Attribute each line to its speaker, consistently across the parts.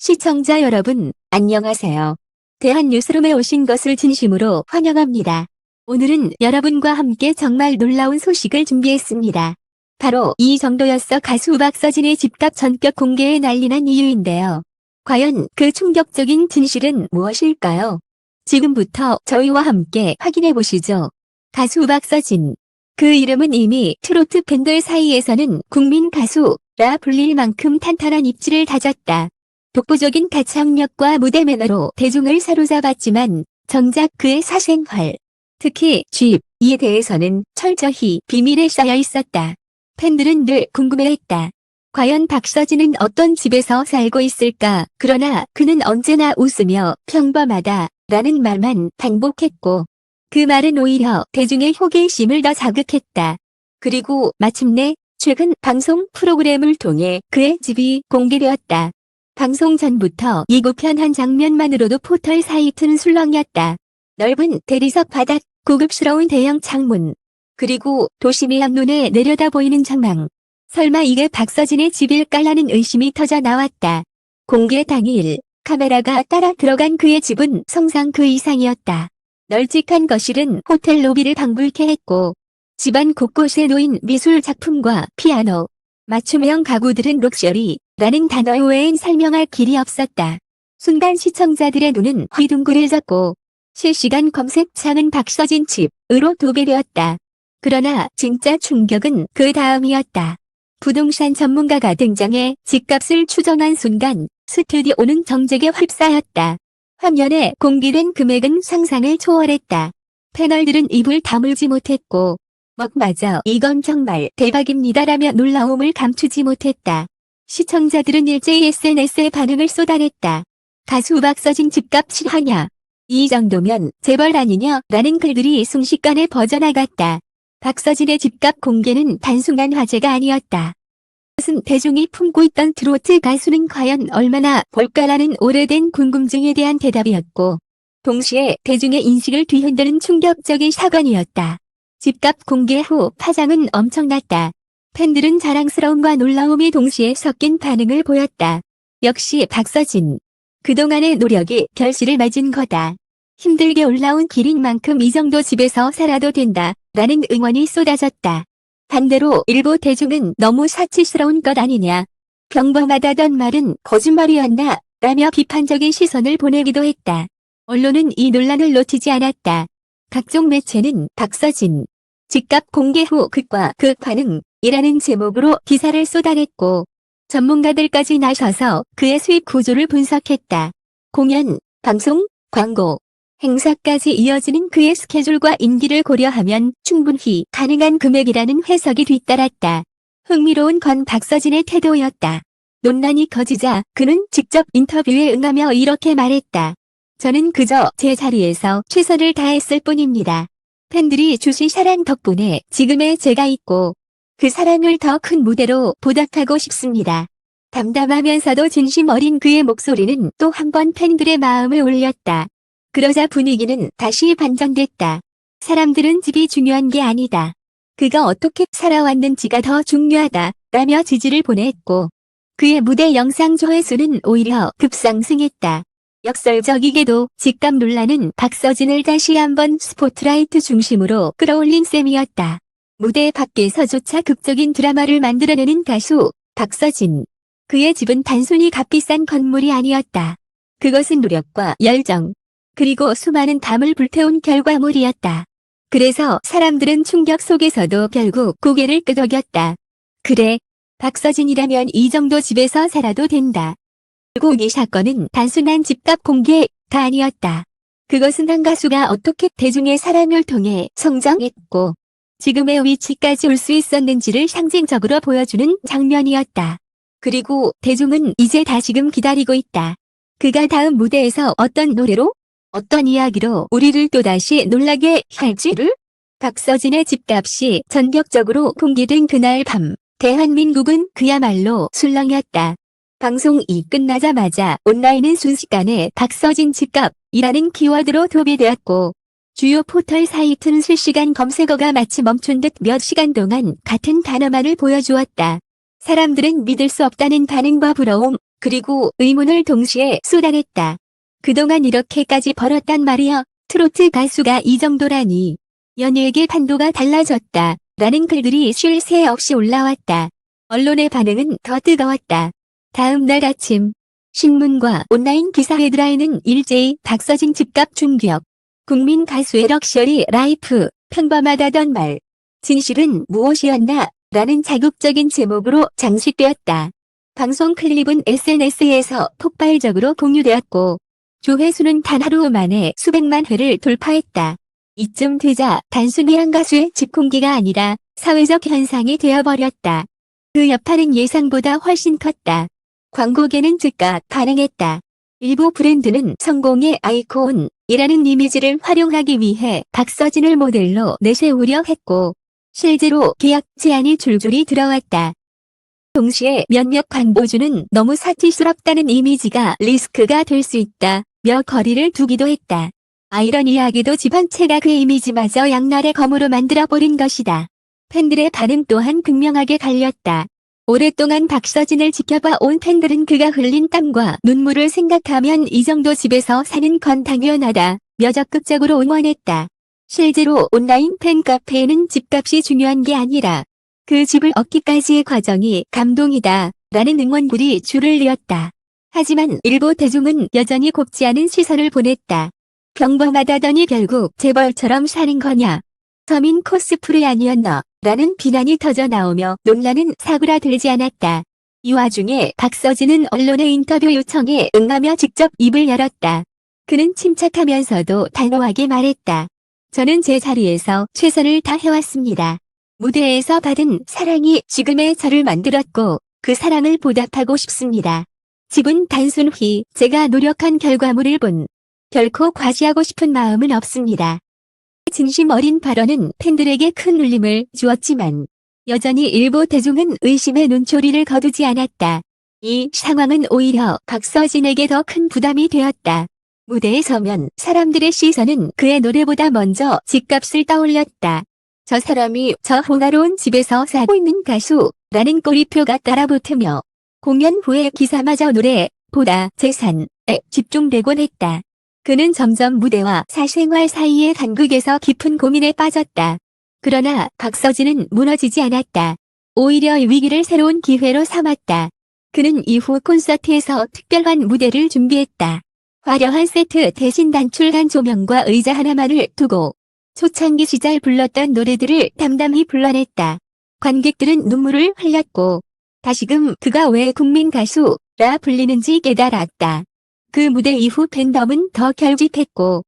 Speaker 1: 시청자 여러분, 안녕하세요. 대한뉴스룸에 오신 것을 진심으로 환영합니다. 오늘은 여러분과 함께 정말 놀라운 소식을 준비했습니다. 바로 이 정도였어 가수 박서진의 집값 전격 공개에 난리 난 이유인데요. 과연 그 충격적인 진실은 무엇일까요? 지금부터 저희와 함께 확인해 보시죠. 가수 박서진. 그 이름은 이미 트로트 팬들 사이에서는 국민 가수라 불릴 만큼 탄탄한 입지를 다졌다. 독보적인 가창력과 무대 매너로 대중을 사로잡았지만 정작 그의 사생활, 특히 집에 대해서는 철저히 비밀에 쌓여 있었다. 팬들은 늘 궁금해했다. 과연 박서진은 어떤 집에서 살고 있을까? 그러나 그는 언제나 웃으며 평범하다 라는 말만 반복했고 그 말은 오히려 대중의 호기심을 더 자극했다. 그리고 마침내 최근 방송 프로그램을 통해 그의 집이 공개되었다. 방송 전부터 예고편 장면만으로도 포털 사이트는 술렁였다. 넓은 대리석 바닥, 고급스러운 대형 창문, 그리고 도심이 한눈에 내려다 보이는 전망. 설마 이게 박서진의 집일까라는 의심이 터져 나왔다. 공개 당일, 카메라가 따라 들어간 그의 집은 성상 그 이상이었다. 널찍한 거실은 호텔 로비를 방불케 했고 집안 곳곳에 놓인 미술 작품과 피아노, 맞춤형 가구들은 럭셔리라는 단어 외엔 설명할 길이 없었다. 순간 시청자들의 눈은 휘둥그레졌고 실시간 검색창은 박서진 집으로 도배되었다. 그러나 진짜 충격은 그 다음이었다. 부동산 전문가가 등장해 집값을 추정한 순간 스튜디오는 정적에 휩싸였다. 화면에 공개된 금액은 상상을 초월했다. 패널들은 입을 다물지 못했고 맞아, 이건 정말 대박입니다라며 놀라움을 감추지 못했다. 시청자들은 일제히 SNS에 반응을 쏟아냈다. 가수 박서진 집값 실화냐? 이 정도면 재벌 아니냐? 라는 글들이 순식간에 퍼져나갔다. 박서진의 집값 공개는 단순한 화제가 아니었다. 그것은 대중이 품고 있던 트로트 가수는 과연 얼마나 벌까라는 오래된 궁금증에 대한 대답이었고 동시에 대중의 인식을 뒤흔드는 충격적인 사건이었다. 집값 공개 후 파장은 엄청났다. 팬들은 자랑스러움과 놀라움이 동시에 섞인 반응을 보였다. 역시 박서진. 그동안의 노력이 결실을 맺은 거다. 힘들게 올라온 길인 만큼 이 정도 집에서 살아도 된다. 라는 응원이 쏟아졌다. 반대로 일부 대중은 너무 사치스러운 것 아니냐. 평범하다던 말은 거짓말이었나? 라며 비판적인 시선을 보내기도 했다. 언론은 이 논란을 놓치지 않았다. 각종 매체는 박서진 집값 공개 후 극과 극 반응이라는 제목으로 기사를 쏟아냈고 전문가들까지 나서서 그의 수익 구조를 분석했다. 공연, 방송, 광고, 행사까지 이어지는 그의 스케줄과 인기를 고려하면 충분히 가능한 금액이라는 해석이 뒤따랐다. 흥미로운 건 박서진의 태도였다. 논란이 커지자 그는 직접 인터뷰에 응하며 이렇게 말했다. 저는 그저 제 자리에서 최선을 다했을 뿐입니다. 팬들이 주신 사랑 덕분에 지금의 제가 있고 그 사랑을 더 큰 무대로 보답하고 싶습니다. 담담하면서도 진심 어린 그의 목소리는 또 한 번 팬들의 마음을 울렸다. 그러자 분위기는 다시 반전됐다. 사람들은 집이 중요한 게 아니다. 그가 어떻게 살아왔는지가 더 중요하다 라며 지지를 보냈고 그의 무대 영상 조회수는 오히려 급상승했다. 역설적이게도 집값 논란은 박서진을 다시 한번 스포트라이트 중심으로 끌어올린 셈이었다. 무대 밖에서조차 극적인 드라마를 만들어내는 가수 박서진. 그의 집은 단순히 값비싼 건물이 아니었다. 그것은 노력과 열정, 그리고 수많은 담을 불태운 결과물이었다. 그래서 사람들은 충격 속에서도 결국 고개를 끄덕였다. 그래, 박서진이라면 이 정도 집에서 살아도 된다. 결국 이 사건은 단순한 집값 공개가 아니었다. 그것은 한 가수가 어떻게 대중의 사랑을 통해 성장했고 지금의 위치까지 올 수 있었는지를 상징적으로 보여주는 장면이었다. 그리고 대중은 이제 다시금 기다리고 있다. 그가 다음 무대에서 어떤 노래로, 어떤 이야기로 우리를 또다시 놀라게 할지를? 박서진의 집값이 전격적으로 공개된 그날 밤, 대한민국은 그야말로 술렁였다. 방송이 끝나자마자 온라인은 순식간에 박서진 집값이라는 키워드로 도배되었고 주요 포털 사이트는 실시간 검색어가 마치 멈춘 듯 몇 시간 동안 같은 단어만을 보여주었다. 사람들은 믿을 수 없다는 반응과 부러움, 그리고 의문을 동시에 쏟아냈다. 그동안 이렇게까지 벌었단 말이야. 트로트 가수가 이 정도라니. 연예계 판도가 달라졌다. 라는 글들이 쉴 새 없이 올라왔다. 언론의 반응은 더 뜨거웠다. 다음 날 아침 신문과 온라인 기사 헤드라인은 일제히 박서진 집값 충격. 국민 가수의 럭셔리 라이프, 평범하다던 말. 진실은 무엇이었나? 라는 자극적인 제목으로 장식되었다. 방송 클립은 SNS에서 폭발적으로 공유되었고 조회수는 단 하루 만에 수백만 회를 돌파했다. 이쯤 되자 단순히 한 가수의 집공개가 아니라 사회적 현상이 되어버렸다. 그 여파는 예상보다 훨씬 컸다. 광고계는 즉각 반응했다. 일부 브랜드는 성공의 아이콘이라는 이미지를 활용하기 위해 박서진을 모델로 내세우려 했고 실제로 계약 제안이 줄줄이 들어왔다. 동시에 몇몇 광고주는 너무 사치스럽다는 이미지가 리스크가 될 수 있다며 거리를 두기도 했다. 아이러니하게도 집안체가 그 이미지마저 양날의 검으로 만들어버린 것이다. 팬들의 반응 또한 극명하게 갈렸다. 오랫동안 박서진을 지켜봐 온 팬들은 그가 흘린 땀과 눈물을 생각하면 이 정도 집에서 사는 건 당연하다며 적극적으로 응원했다. 실제로 온라인 팬카페에는 집값이 중요한 게 아니라 그 집을 얻기까지의 과정이 감동이다 라는 응원글이 줄을 이었다. 하지만 일부 대중은 여전히 곱지 않은 시선을 보냈다. 평범하다더니 결국 재벌처럼 사는 거냐? 서민 코스프레 아니었나? 라는 비난이 터져 나오며 논란은 사그라들지 않았다. 이 와중에 박서진은 언론의 인터뷰 요청에 응하며 직접 입을 열었다. 그는 침착하면서도 단호하게 말했다. 저는 제 자리에서 최선을 다해왔습니다. 무대에서 받은 사랑이 지금의 저를 만들었고 그 사랑을 보답하고 싶습니다. 집은 단순히 제가 노력한 결과물일 뿐 결코 과시하고 싶은 마음은 없습니다. 진심 어린 발언은 팬들에게 큰 울림을 주었지만 여전히 일부 대중은 의심의 눈초리를 거두지 않았다. 이 상황은 오히려 박서진에게 더 큰 부담이 되었다. 무대에 서면 사람들의 시선은 그의 노래보다 먼저 집값을 떠올렸다. 저 사람이 저 호화로운 집에서 살고 있는 가수라는 꼬리표가 따라붙으며 공연 후의 기사마저 노래보다 재산에 집중되곤 했다. 그는 점점 무대와 사생활 사이의 간극에서 깊은 고민에 빠졌다. 그러나 박서진은 무너지지 않았다. 오히려 위기를 새로운 기회로 삼았다. 그는 이후 콘서트에서 특별한 무대를 준비했다. 화려한 세트 대신 단출한 조명과 의자 하나만을 두고 초창기 시절 불렀던 노래들을 담담히 불러냈다. 관객들은 눈물을 흘렸고 다시금 그가 왜 국민 가수라 불리는지 깨달았다. 그 무대 이후 팬덤은 더 결집했고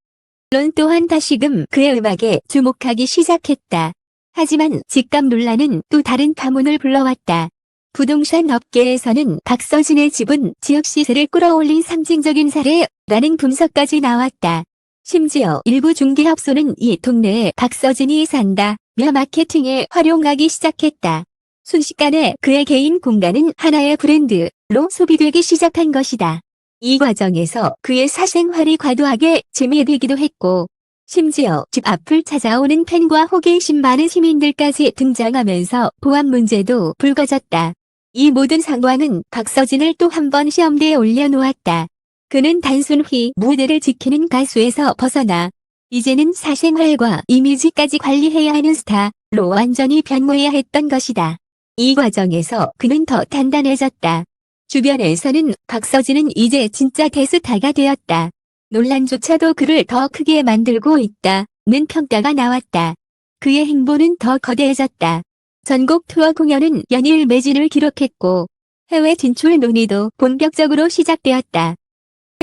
Speaker 1: 언론 또한 다시금 그의 음악에 주목하기 시작했다. 하지만 집값 논란은 또 다른 파문을 불러왔다. 부동산 업계에서는 박서진의 집은 지역 시세를 끌어올린 상징적인 사례라는 분석까지 나왔다. 심지어 일부 중개업소는 이 동네에 박서진이 산다며 마케팅에 활용하기 시작했다. 순식간에 그의 개인 공간은 하나의 브랜드로 소비되기 시작한 것이다. 이 과정에서 그의 사생활이 과도하게 재미되기도 했고 심지어 집 앞을 찾아오는 팬과 호기심 많은 시민들까지 등장하면서 보안 문제도 불거졌다. 이 모든 상황은 박서진을 또 한 번 시험대에 올려놓았다. 그는 단순히 무대를 지키는 가수에서 벗어나 이제는 사생활과 이미지까지 관리해야 하는 스타로 완전히 변모해야 했던 것이다. 이 과정에서 그는 더 단단해졌다. 주변에서는 박서진은 이제 진짜 대스타가 되었다. 논란조차도 그를 더 크게 만들고 있다는 평가가 나왔다. 그의 행보는 더 거대해졌다. 전국 투어 공연은 연일 매진을 기록했고 해외 진출 논의도 본격적으로 시작되었다.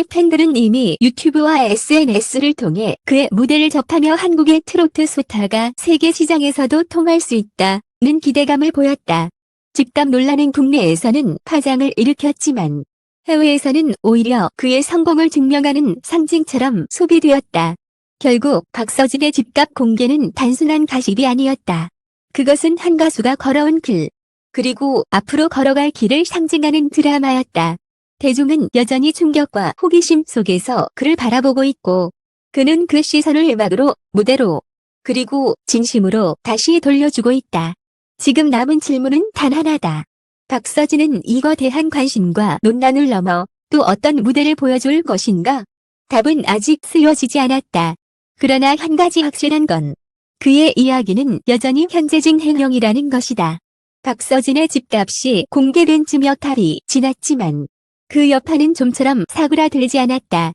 Speaker 1: 팬들은 이미 유튜브와 SNS를 통해 그의 무대를 접하며 한국의 트로트 스타가 세계 시장에서도 통할 수 있다는 기대감을 보였다. 집값 논란은 국내에서는 파장을 일으켰지만 해외에서는 오히려 그의 성공을 증명하는 상징처럼 소비되었다. 결국 박서진의 집값 공개는 단순한 가십이 아니었다. 그것은 한 가수가 걸어온 길, 그리고 앞으로 걸어갈 길을 상징하는 드라마였다. 대중은 여전히 충격과 호기심 속에서 그를 바라보고 있고 그는 그 시선을 음악으로, 무대로, 그리고 진심으로 다시 돌려주고 있다. 지금 남은 질문은 단 하나다. 박서진은 이거 대한 관심과 논란을 넘어 또 어떤 무대를 보여줄 것인가? 답은 아직 쓰여지지 않았다. 그러나 한 가지 확실한 건 그의 이야기는 여전히 현재 진행형이라는 것이다. 박서진의 집값이 공개된 지 몇 달이 지났지만 그 여파는 좀처럼 사그라들지 않았다.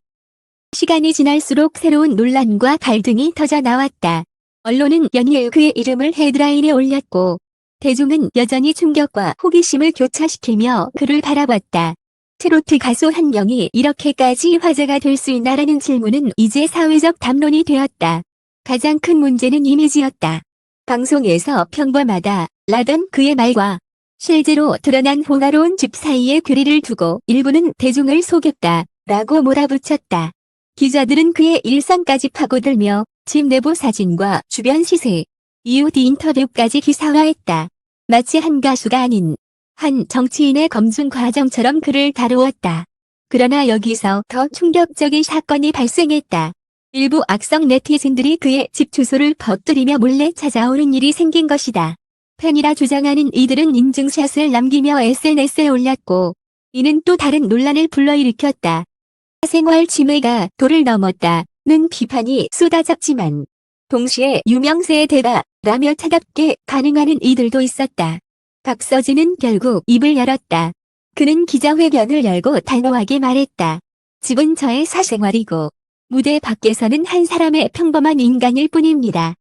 Speaker 1: 시간이 지날수록 새로운 논란과 갈등이 터져 나왔다. 언론은 연일 그의 이름을 헤드라인에 올렸고 대중은 여전히 충격과 호기심을 교차시키며 그를 바라봤다. 트로트 가수 한 명이 이렇게까지 화제가 될 수 있나라는 질문은 이제 사회적 담론이 되었다. 가장 큰 문제는 이미지였다. 방송에서 평범하다 라던 그의 말과 실제로 드러난 호화로운 집 사이에 괴리를 두고 일부는 대중을 속였다 라고 몰아붙였다. 기자들은 그의 일상까지 파고들며 집 내부 사진과 주변 시세, 이웃 인터뷰까지 기사화했다. 마치 한 가수가 아닌 한 정치인의 검증 과정처럼 그를 다루었다. 그러나 여기서 더 충격적인 사건이 발생했다. 일부 악성 네티즌들이 그의 집 주소를 퍼뜨리며 몰래 찾아오는 일이 생긴 것이다. 팬이라 주장하는 이들은 인증샷을 남기며 SNS에 올렸고 이는 또 다른 논란을 불러일으켰다. 사생활 침해가 도를 넘었다는 비판이 쏟아졌지만 동시에 유명세의 대가라며 차갑게 반응하는 이들도 있었다. 박서진은 결국 입을 열었다. 그는 기자회견을 열고 단호하게 말했다. 집은 저의 사생활이고 무대 밖에서는 한 사람의 평범한 인간일 뿐입니다.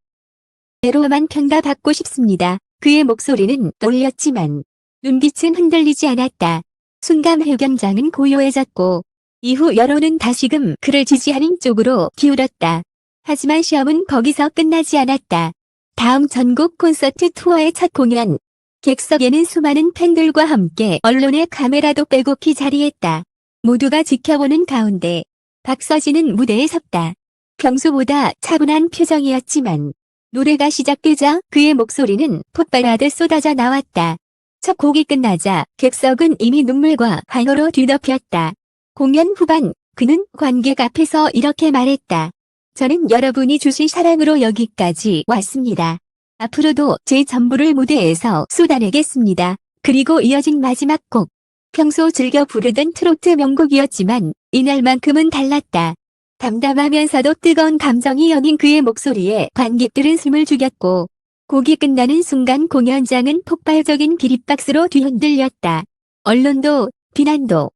Speaker 1: 대로만 평가받고 싶습니다. 그의 목소리는 떨렸지만 눈빛은 흔들리지 않았다. 순간 회견장은 고요해졌고 이후 여론은 다시금 그를 지지하는 쪽으로 기울었다. 하지만 시험은 거기서 끝나지 않았다. 다음 전국 콘서트 투어의 첫 공연. 객석에는 수많은 팬들과 함께 언론의 카메라도 빼곡히 자리했다. 모두가 지켜보는 가운데 박서진은 무대에 섰다. 평소보다 차분한 표정이었지만 노래가 시작되자 그의 목소리는 폭발하듯 쏟아져 나왔다. 첫 곡이 끝나자 객석은 이미 눈물과 환호로 뒤덮였다. 공연 후반 그는 관객 앞에서 이렇게 말했다. 저는 여러분이 주신 사랑으로 여기까지 왔습니다. 앞으로도 제 전부를 무대에서 쏟아내겠습니다. 그리고 이어진 마지막 곡. 평소 즐겨 부르던 트로트 명곡이었지만 이날만큼은 달랐다. 담담하면서도 뜨거운 감정이 연인 그의 목소리에 관객들은 숨을 죽였고 곡이 끝나는 순간 공연장은 폭발적인 기립박수로 뒤흔들렸다. 언론도 비난도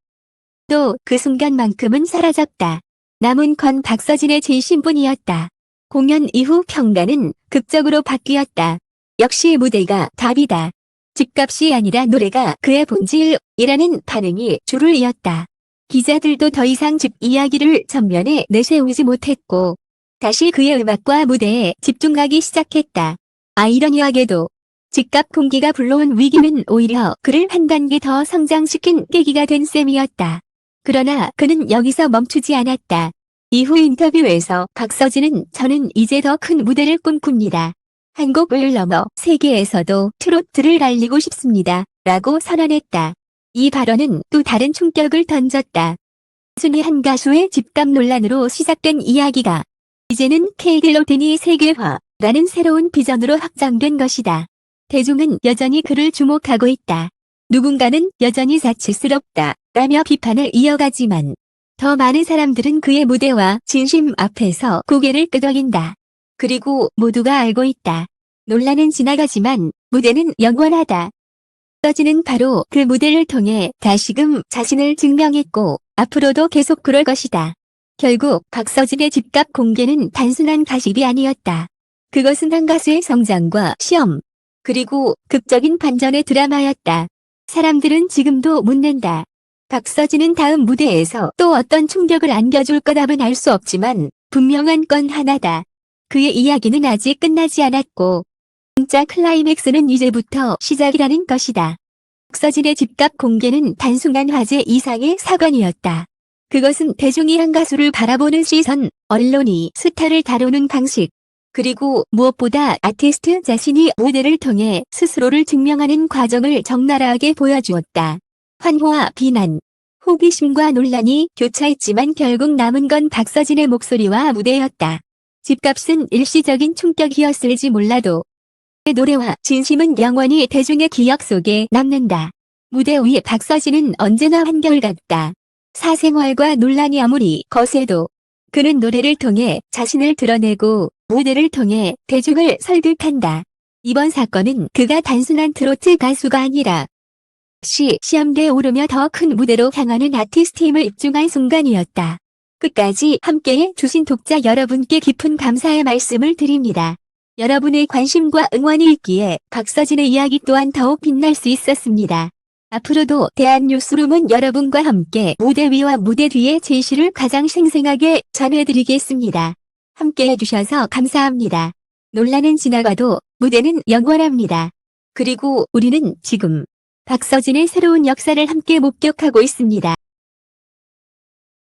Speaker 1: 또 그 순간만큼은 사라졌다. 남은 건 박서진의 진심뿐이었다. 공연 이후 평가는 극적으로 바뀌었다. 역시 무대가 답이다. 집값이 아니라 노래가 그의 본질이라는 반응이 줄을 이었다. 기자들도 더 이상 집 이야기를 전면에 내세우지 못했고 다시 그의 음악과 무대에 집중하기 시작했다. 아이러니하게도 집값 공기가 불러온 위기는 오히려 그를 한 단계 더 성장시킨 계기가 된 셈이었다. 그러나 그는 여기서 멈추지 않았다. 이후 인터뷰에서 박서진은 저는 이제 더 큰 무대를 꿈꿉니다. 한국을 넘어 세계에서도 트로트를 알리고 싶습니다. 라고 선언했다. 이 발언은 또 다른 충격을 던졌다. 순위 한 가수의 집값 논란으로 시작된 이야기가 이제는 K글로틴이 세계화라는 새로운 비전으로 확장된 것이다. 대중은 여전히 그를 주목하고 있다. 누군가는 여전히 사치스럽다 라며 비판을 이어가지만 더 많은 사람들은 그의 무대와 진심 앞에서 고개를 끄덕인다. 그리고 모두가 알고 있다. 논란은 지나가지만 무대는 영원하다. 박서진은 바로 그 무대를 통해 다시금 자신을 증명했고 앞으로도 계속 그럴 것이다. 결국 박서진의 집값 공개는 단순한 가십이 아니었다. 그것은 한 가수의 성장과 시험, 그리고 극적인 반전의 드라마였다. 사람들은 지금도 묻는다. 박서진은 다음 무대에서 또 어떤 충격을 안겨줄 거답은 알 수 없지만 분명한 건 하나다. 그의 이야기는 아직 끝나지 않았고 진짜 클라이맥스는 이제부터 시작이라는 것이다. 박서진의 집값 공개는 단순한 화제 이상의 사건이었다. 그것은 대중이 한 가수를 바라보는 시선, 언론이 스타를 다루는 방식, 그리고 무엇보다 아티스트 자신이 무대를 통해 스스로를 증명하는 과정을 적나라하게 보여주었다. 환호와 비난, 호기심과 논란이 교차했지만 결국 남은 건 박서진의 목소리와 무대였다. 집값은 일시적인 충격이었을지 몰라도 그의 노래와 진심은 영원히 대중의 기억 속에 남는다. 무대 위 박서진은 언제나 한결같다. 사생활과 논란이 아무리 거세도 그는 노래를 통해 자신을 드러내고 무대를 통해 대중을 설득한다. 이번 사건은 그가 단순한 트로트 가수가 아니라 시험대에 오르며 더 큰 무대로 향하는 아티스트임을 입증한 순간이었다. 끝까지 함께해 주신 독자 여러분께 깊은 감사의 말씀을 드립니다. 여러분의 관심과 응원이 있기에 박서진의 이야기 또한 더욱 빛날 수 있었습니다. 앞으로도 대한뉴스룸은 여러분과 함께 무대 위와 무대 뒤의 진실을 가장 생생하게 전해드리겠습니다. 함께 해주셔서 감사합니다. 논란은 지나가도 무대는 영원합니다. 그리고 우리는 지금 박서진의 새로운 역사를 함께 목격하고 있습니다.